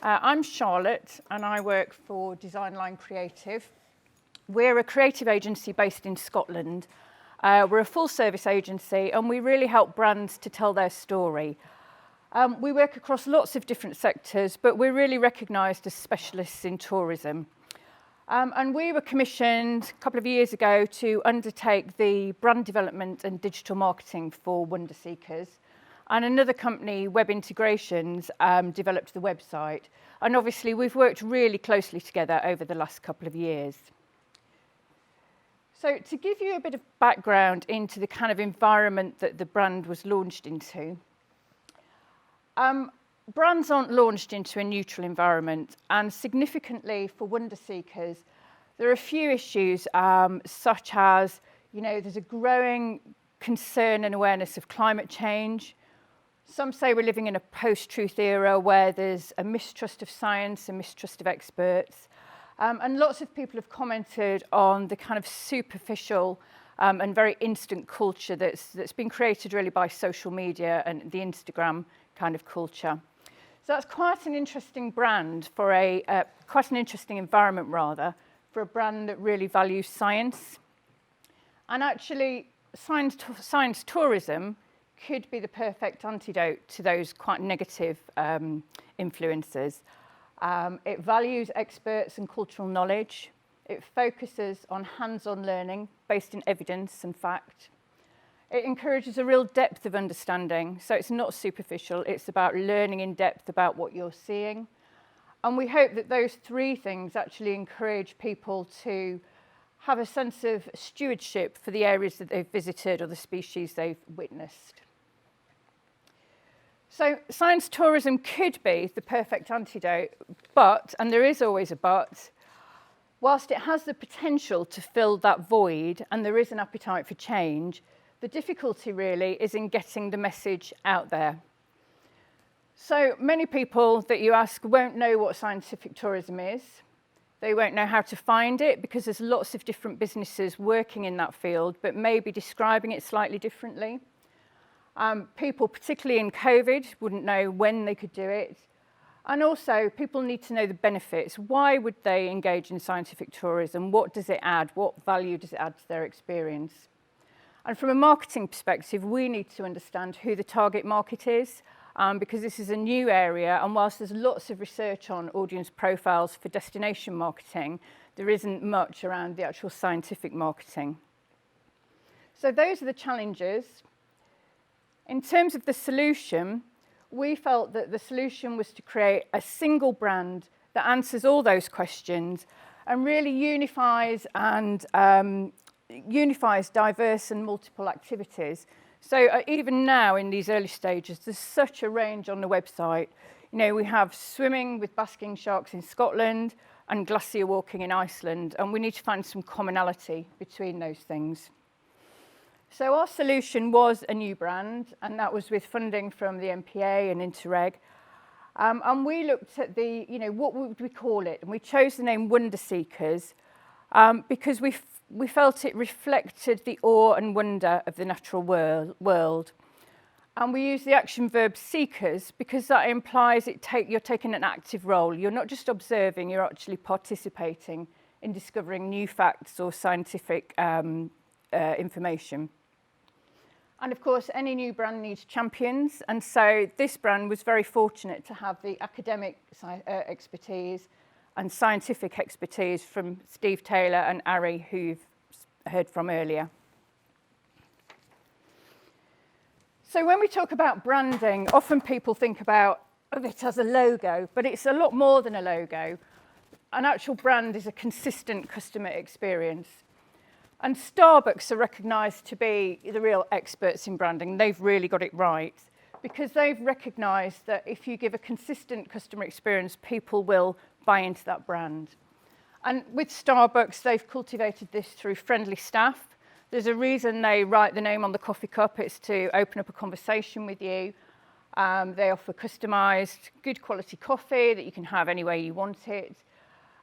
I'm Charlotte and I work for Designline Creative. We're a creative agency based in Scotland. We're a full service agency and we really help brands to tell their story. We work across lots of different sectors, but we're really recognised as specialists in tourism. And we were commissioned a couple of years ago to undertake the brand development and digital marketing for Wonder Seekers. And another company, Web Integrations, developed the website. And obviously, we've worked really closely together over the last couple of years. So to give you a bit of background into the kind of environment that the brand was launched into, brands aren't launched into a neutral environment. And significantly for Wonder Seekers, there are a few issues such as, there's a growing concern and awareness of climate change. Some say we're living in a post-truth era where there's a mistrust of science, a mistrust of experts. And lots of people have commented on the kind of superficial and very instant culture that's been created really by social media and the Instagram kind of culture. So that's quite an interesting brand for quite an interesting environment rather, for a brand that really values science. And actually, science tourism could be the perfect antidote to those quite negative influences. It values experts and cultural knowledge. It focuses on hands-on learning based in evidence and fact. It encourages a real depth of understanding, so it's not superficial, it's about learning in depth about what you're seeing. And we hope that those three things actually encourage people to have a sense of stewardship for the areas that they've visited or the species they've witnessed. So science tourism could be the perfect antidote, but, and there is always a but, whilst it has the potential to fill that void and there is an appetite for change, the difficulty really is in getting the message out there. So many people that you ask won't know what scientific tourism is. They won't know how to find it because there's lots of different businesses working in that field, but maybe describing it slightly differently. People, particularly in COVID, wouldn't know when they could do it. And also, people need to know the benefits. Why would they engage in scientific tourism? What does it add? What value does it add to their experience? And from a marketing perspective, we need to understand who the target market is, because this is a new area. And whilst there's lots of research on audience profiles for destination marketing, there isn't much around the actual scientific marketing. So those are the challenges. In terms of the solution, we felt that the solution was to create a single brand that answers all those questions and really unifies diverse and multiple activities. So even now in these early stages, there's such a range on the website. We have swimming with basking sharks in Scotland and glacier walking in Iceland, and we need to find some commonality between those things. So our solution was a new brand, and that was with funding from the MPA and Interreg. And we looked at what would we call it? And we chose the name Wonder Seekers because we felt it reflected the awe and wonder of the natural world. And we used the action verb seekers because that implies you're taking an active role. You're not just observing, you're actually participating in discovering new facts or scientific information. And of course, any new brand needs champions. And so this brand was very fortunate to have the academic expertise and scientific expertise from Steve Taylor and Ari, who you've heard from earlier. So when we talk about branding, often people think about it as a logo, but it's a lot more than a logo. An actual brand is a consistent customer experience. And Starbucks are recognised to be the real experts in branding. They've really got it right because they've recognised that if you give a consistent customer experience, people will buy into that brand. And with Starbucks, they've cultivated this through friendly staff. There's a reason they write the name on the coffee cup. It's to open up a conversation with you. They offer customised, good quality coffee that you can have any way you want it.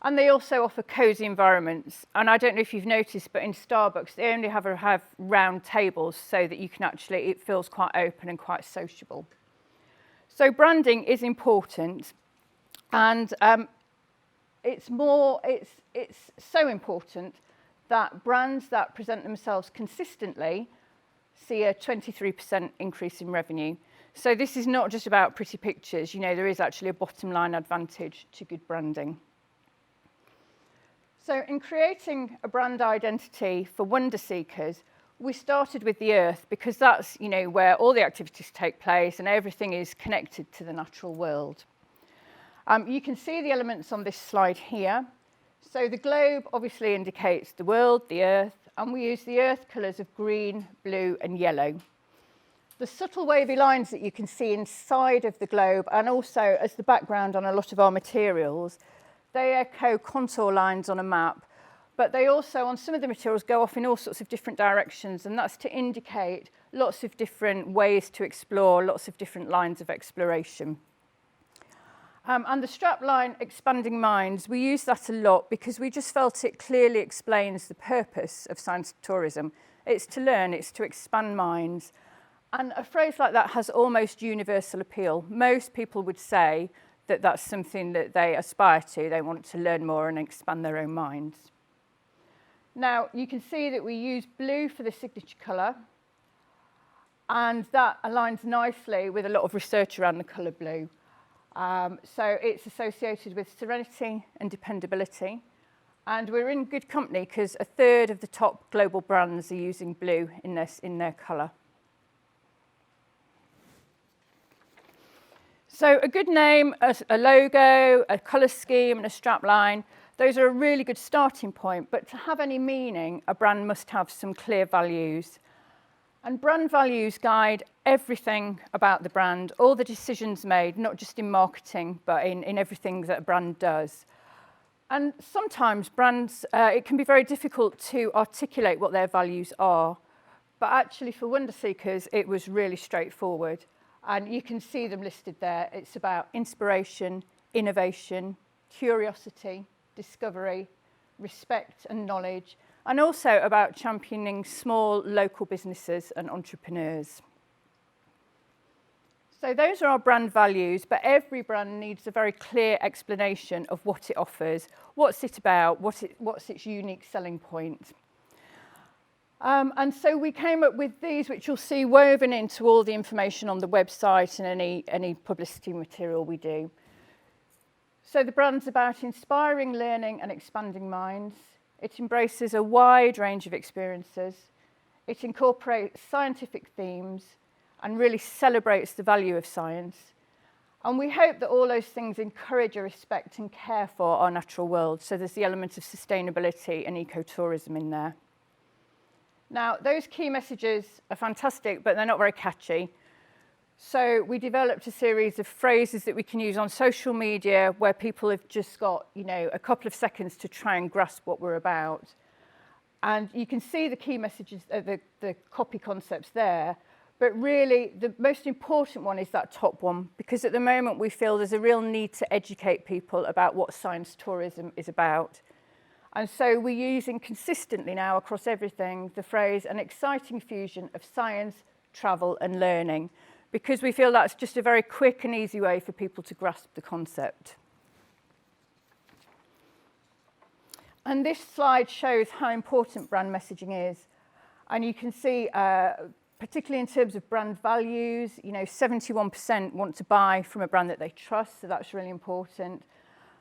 And they also offer cosy environments. And I don't know if you've noticed, but in Starbucks, they only have round tables so that you can it feels quite open and quite sociable. So branding is important. And it's so important that brands that present themselves consistently see a 23% increase in revenue. So this is not just about pretty pictures. You know, there is actually a bottom line advantage to good branding. So in creating a brand identity for wonder seekers, we started with the earth because that's, you know, where all the activities take place and everything is connected to the natural world. You can see the elements on this slide here. So the globe obviously indicates the world, the earth, and we use the earth colours of green, blue and yellow. The subtle wavy lines that you can see inside of the globe and also as the background on a lot of our materials, they echo contour lines on a map, but they also, on some of the materials, go off in all sorts of different directions, and that's to indicate lots of different ways to explore, lots of different lines of exploration. And the strapline, Expanding Minds, we use that a lot because we just felt it clearly explains the purpose of science tourism. It's to learn, it's to expand minds. And a phrase like that has almost universal appeal. Most people would say that that's something that they aspire to. They want to learn more and expand their own minds. Now, you can see that we use blue for the signature colour, and that aligns nicely with a lot of research around the colour blue. So it's associated with serenity and dependability, and we're in good company because a third of the top global brands are using blue in their colour. So a good name, a logo, a colour scheme and a strapline, those are a really good starting point, but to have any meaning, a brand must have some clear values. And brand values guide everything about the brand, all the decisions made, not just in marketing, but in everything that a brand does. And sometimes brands, it can be very difficult to articulate what their values are, but actually for wonder seekers, it was really straightforward. And you can see them listed there. It's about inspiration, innovation, curiosity, discovery, respect and knowledge, and also about championing small local businesses and entrepreneurs. So those are our brand values, but every brand needs a very clear explanation of what it offers, what's it about, what's its unique selling point. And so we came up with these, which you'll see woven into all the information on the website and any publicity material we do. So the brand's about inspiring learning and expanding minds. It embraces a wide range of experiences. It incorporates scientific themes and really celebrates the value of science. And we hope that all those things encourage a respect and care for our natural world. So there's the element of sustainability and ecotourism in there. Now, those key messages are fantastic, but they're not very catchy. So we developed a series of phrases that we can use on social media where people have just got, you know, a couple of seconds to try and grasp what we're about. And you can see the key messages, the copy concepts there. But really, the most important one is that top one, because at the moment we feel there's a real need to educate people about what science tourism is about. And so we're using consistently now across everything the phrase an exciting fusion of science, travel and learning, because we feel that's just a very quick and easy way for people to grasp the concept. And this slide shows how important brand messaging is. And you can see, particularly in terms of brand values, you know, 71% want to buy from a brand that they trust, so that's really important.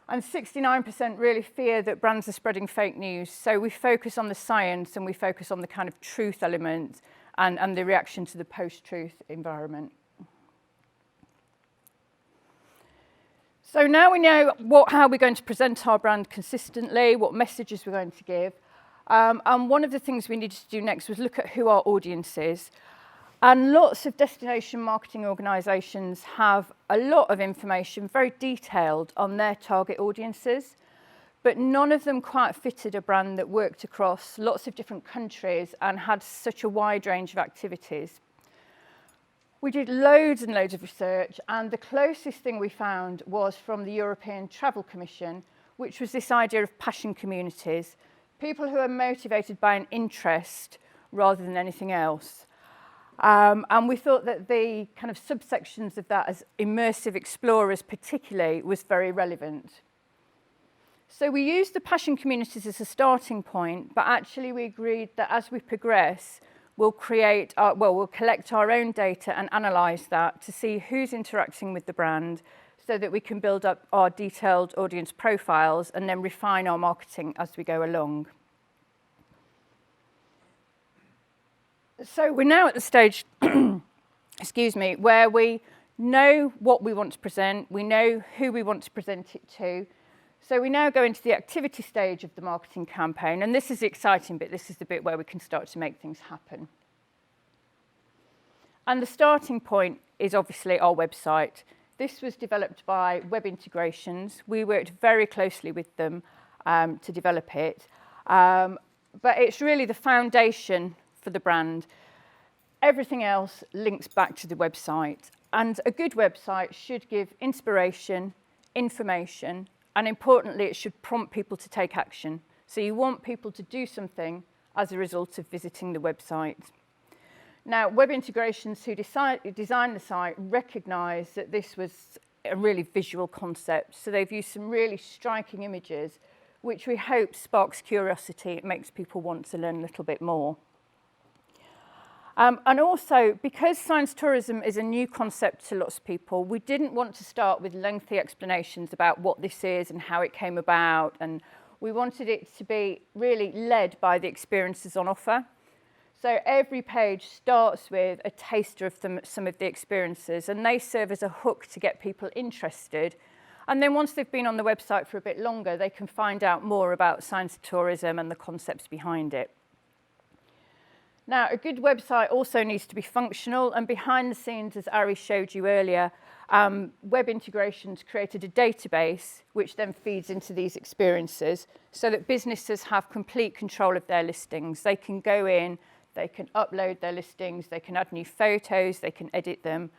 And 69% really fear that brands are spreading fake news. So we focus on the science and we focus on the kind of truth element and the reaction to the post-truth environment. So now we know how we're going to present our brand consistently, what messages we're going to give. And one of the things we needed to do next was look at who our audience is. And lots of destination marketing organisations have a lot of information, very detailed, on their target audiences, but none of them quite fitted a brand that worked across lots of different countries and had such a wide range of activities. We did loads and loads of research, and the closest thing we found was from the European Travel Commission, which was this idea of passion communities, people who are motivated by an interest rather than anything else. And we thought that the kind of subsections of that as immersive explorers particularly was very relevant. So we used the passion communities as a starting point, but actually we agreed that as we progress, we'll collect our own data and analyse that to see who's interacting with the brand so that we can build up our detailed audience profiles and then refine our marketing as we go along. So we're now at the stage, excuse me, where we know what we want to present, we know who we want to present it to. So we now go into the activity stage of the marketing campaign, and this is the exciting bit. This is the bit where we can start to make things happen. And the starting point is obviously our website. This was developed by Web Integrations. We worked very closely with them to develop it. But it's really the foundation for the brand. Everything else links back to the website. And a good website should give inspiration, information, and importantly, it should prompt people to take action. So you want people to do something as a result of visiting the website. Now, Web Integrations, who designed the site, recognised that this was a really visual concept. So they've used some really striking images, which we hope sparks curiosity. It makes people want to learn a little bit more. And also, because science tourism is a new concept to lots of people, we didn't want to start with lengthy explanations about what this is and how it came about. And we wanted it to be really led by the experiences on offer. So every page starts with a taster of some of the experiences, and they serve as a hook to get people interested. And then once they've been on the website for a bit longer, they can find out more about science tourism and the concepts behind it. Now, a good website also needs to be functional, and behind the scenes, as Ari showed you earlier, Web Integrations created a database which then feeds into these experiences so that businesses have complete control of their listings. They can go in, they can upload their listings, they can add new photos, they can edit them.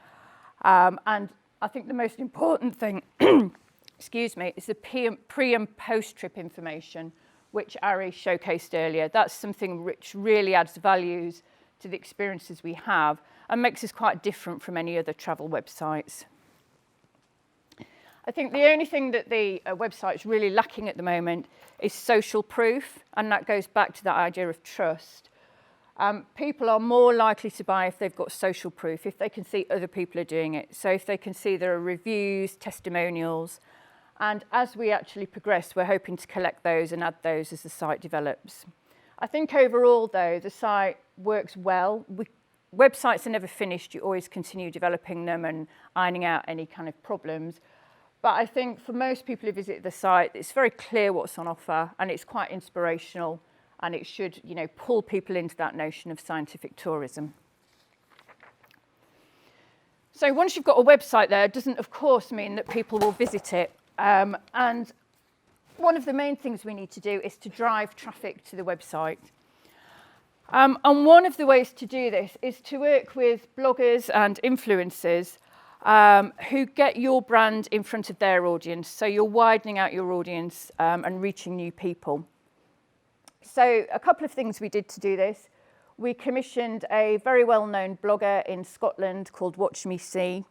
And I think the most important thing, excuse me, is the pre and post trip information, which Ari showcased earlier. That's something which really adds values to the experiences we have and makes us quite different from any other travel websites. I think the only thing that the website's really lacking at the moment is social proof, and that goes back to that idea of trust. People are more likely to buy if they've got social proof, if they can see other people are doing it. So if they can see there are reviews, testimonials, and as we actually progress, we're hoping to collect those and add those as the site develops. I think overall, though, the site works well. Websites are never finished. You always continue developing them and ironing out any kind of problems. But I think for most people who visit the site, it's very clear what's on offer, and it's quite inspirational, and it should, pull people into that notion of scientific tourism. So once you've got a website there, it doesn't, of course, mean that people will visit it. And one of the main things we need to do is to drive traffic to the website. And one of the ways to do this is to work with bloggers and influencers who get your brand in front of their audience. So you're widening out your audience and reaching new people. So a couple of things we did to do this. We commissioned a very well-known blogger in Scotland called Watch Me See.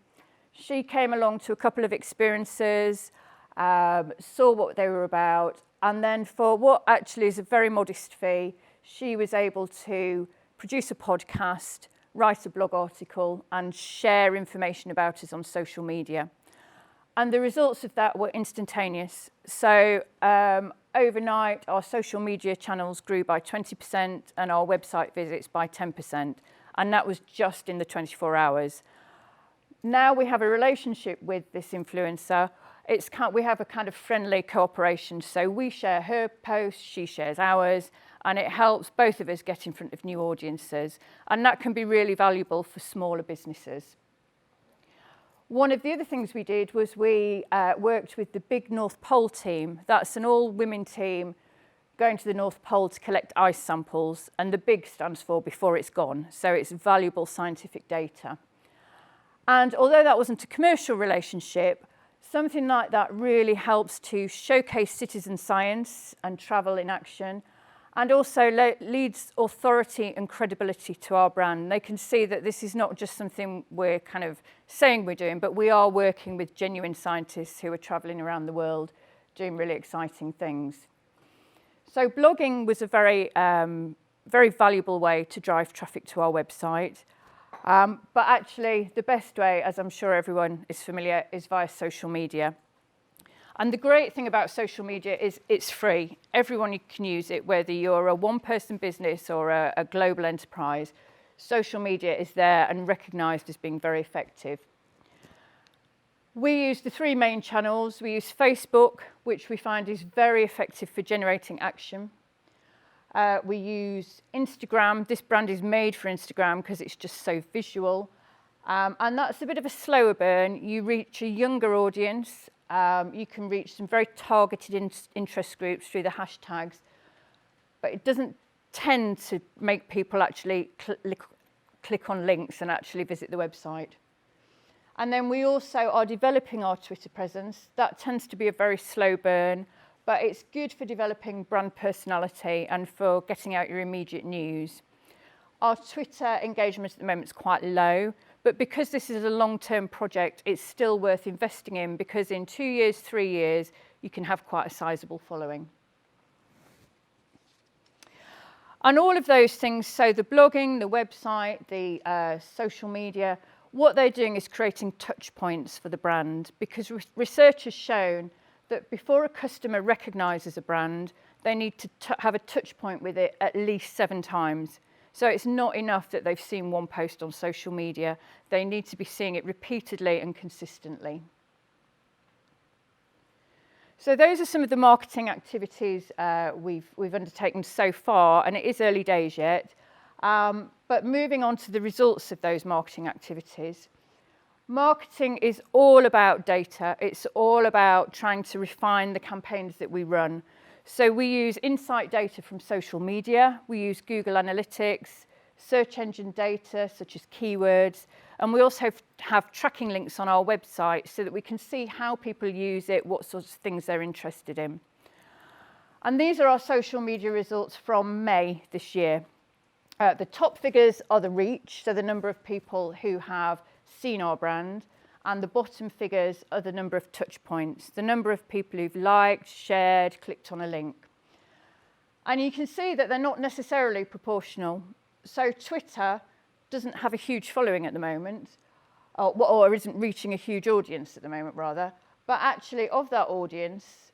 She came along to a couple of experiences, saw what they were about, and then for what actually is a very modest fee, she was able to produce a podcast, write a blog article, and share information about us on social media. And the results of that were instantaneous. So overnight, our social media channels grew by 20% and our website visits by 10%. And that was just in the 24 hours. Now we have a relationship with this influencer. We have a kind of friendly cooperation. So we share her posts, she shares ours, and it helps both of us get in front of new audiences. And that can be really valuable for smaller businesses. One of the other things we did was we worked with the Big North Pole team. That's an all-women team going to the North Pole to collect ice samples, and the BIG stands for before it's gone. So it's valuable scientific data. And although that wasn't a commercial relationship, something like that really helps to showcase citizen science and travel in action. and also leads authority and credibility to our brand. They can see that this is not just something we're kind of saying we're doing, but we are working with genuine scientists who are traveling around the world doing really exciting things. So blogging was a very valuable way to drive traffic to our website. But actually the best way, as I'm sure everyone is familiar, is via social media. And the great thing about social media is it's free. Everyone can use it, whether you're a one-person business or a global enterprise. Social media is there and recognised as being very effective. We use the three main channels. We use Facebook, which we find is very effective for generating action. We use Instagram. This brand is made for Instagram because it's just so visual. And that's a bit of a slower burn. You reach a younger audience. You can reach some very targeted interest groups through the hashtags, but it doesn't tend to make people actually click on links and actually visit the website. And then we also are developing our Twitter presence. That tends to be a very slow burn, but it's good for developing brand personality and for getting out your immediate news. Our Twitter engagement at the moment is quite low, but because this is a long-term project, it's still worth investing in, because in 2 years, 3 years, you can have quite a sizable following. And all of those things, so the blogging, the website, the social media, what they're doing is creating touch points for the brand, because research has shown that before a customer recognises a brand, they need to have a touch point with it at least 7 times. So it's not enough that they've seen one post on social media. They need to be seeing it repeatedly and consistently. So those are some of the marketing activities we've undertaken so far, and it is early days yet. But moving on to the results of those marketing activities. Marketing is all about data. It's all about trying to refine the campaigns that we run. So we use insight data from social media, we use Google Analytics, search engine data such as keywords, and we also have tracking links on our website so that we can see how people use it, what sorts of things they're interested in. And these are our social media results from May this year. The top figures are the reach, so the number of people who have seen our brand, and the bottom figures are the number of touch points, the number of people who've liked, shared, clicked on a link. And you can see that they're not necessarily proportional. So Twitter doesn't have a huge following at the moment, or isn't reaching a huge audience at the moment, rather. But actually, of that audience,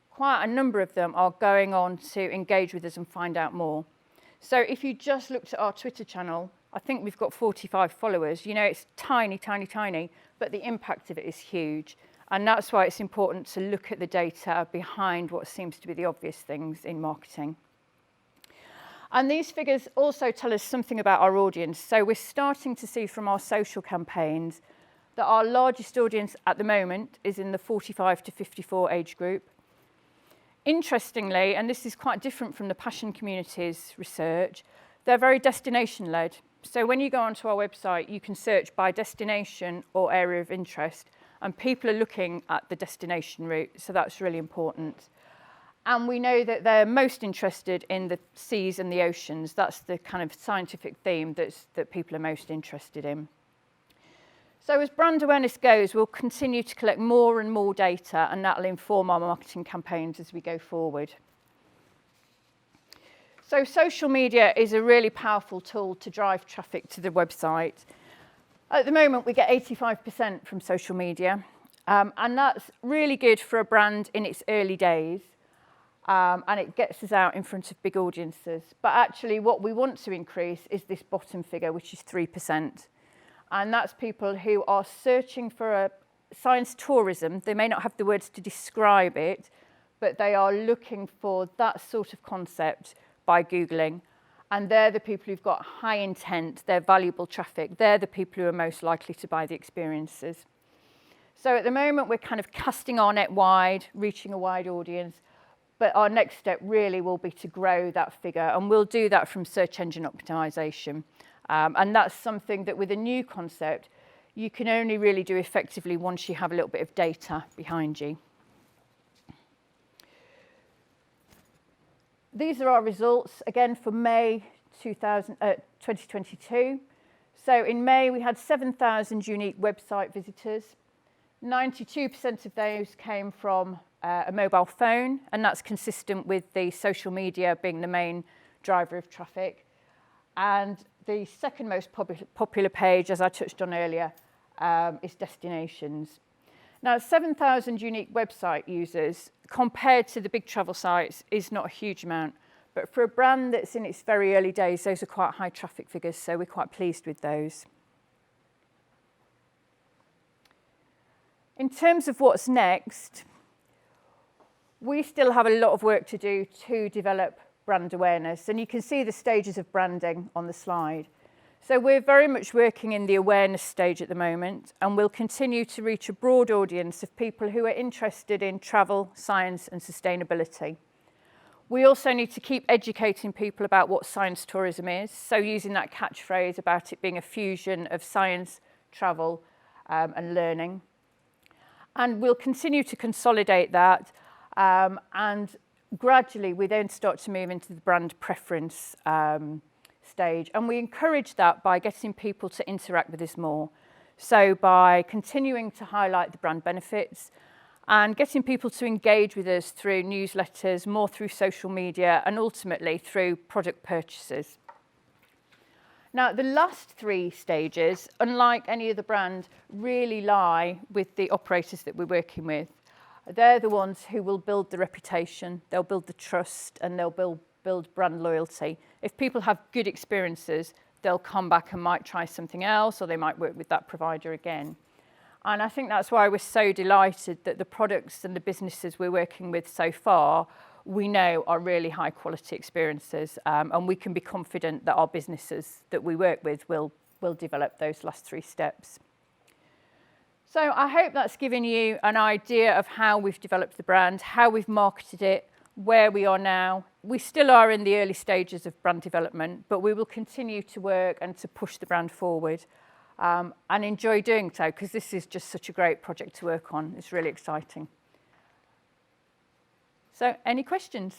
quite a number of them are going on to engage with us and find out more. So if you just looked at our Twitter channel, I think we've got 45 followers. You know, it's tiny, tiny, tiny, but the impact of it is huge. And that's why it's important to look at the data behind what seems to be the obvious things in marketing. And these figures also tell us something about our audience. So we're starting to see from our social campaigns that our largest audience at the moment is in the 45 to 54 age group. Interestingly, and this is quite different from the passion community's research, they're very destination-led. So when you go onto our website, you can search by destination or area of interest, and people are looking at the destination route, so that's really important. And we know that they're most interested in the seas and the oceans. That's the kind of scientific theme that people are most interested in. So as brand awareness goes, we'll continue to collect more and more data, and that'll inform our marketing campaigns as we go forward. So social media is a really powerful tool to drive traffic to the website. At the moment, we get 85% from social media, and that's really good for a brand in its early days, and it gets us out in front of big audiences. But actually, what we want to increase is this bottom figure, which is 3%. And that's people who are searching for a science tourism. They may not have the words to describe it, but they are looking for that sort of concept by Googling. And they're the people who've got high intent, they're valuable traffic, they're the people who are most likely to buy the experiences. So at the moment, we're kind of casting our net wide, reaching a wide audience, but our next step really will be to grow that figure, and we'll do that from search engine optimization. And that's something that with a new concept, you can only really do effectively once you have a little bit of data behind you. these are our results, again, for May 2022. So in May, we had 7,000 unique website visitors. 92% of those came from a mobile phone, and that's consistent with the social media being the main driver of traffic. And the second most popular page, as I touched on earlier, is destinations. Now, 7,000 unique website users compared to the big travel sites is not a huge amount. But for a brand that's in its very early days, those are quite high traffic figures, so we're quite pleased with those. In terms of what's next, we still have a lot of work to do to develop brand awareness, and you can see the stages of branding on the slide. So we're very much working in the awareness stage at the moment, and we'll continue to reach a broad audience of people who are interested in travel, science and sustainability. We also need to keep educating people about what science tourism is, so using that catchphrase about it being a fusion of science, travel and learning. And we'll continue to consolidate that, and gradually we then start to move into the brand preference stage. And we encourage that by getting people to interact with us more. So by continuing to highlight the brand benefits and getting people to engage with us through newsletters, more through social media, and ultimately through product purchases. Now, the last three stages, unlike any other brand, really lie with the operators that we're working with. They're the ones who will build the reputation, they'll build the trust, and they'll build brand loyalty. If people have good experiences, they'll come back and might try something else, or they might work with that provider again. And I think that's why we're so delighted that the products and the businesses we're working with so far, we know are really high quality experiences, and we can be confident that our businesses that we work with will develop those last three steps. So I hope that's given you an idea of how we've developed the brand, how we've marketed it, where we are now. We still are in the early stages of brand development, but we will continue to work and to push the brand forward, and enjoy doing so, because this is just such a great project to work on. It's really exciting. So, any questions?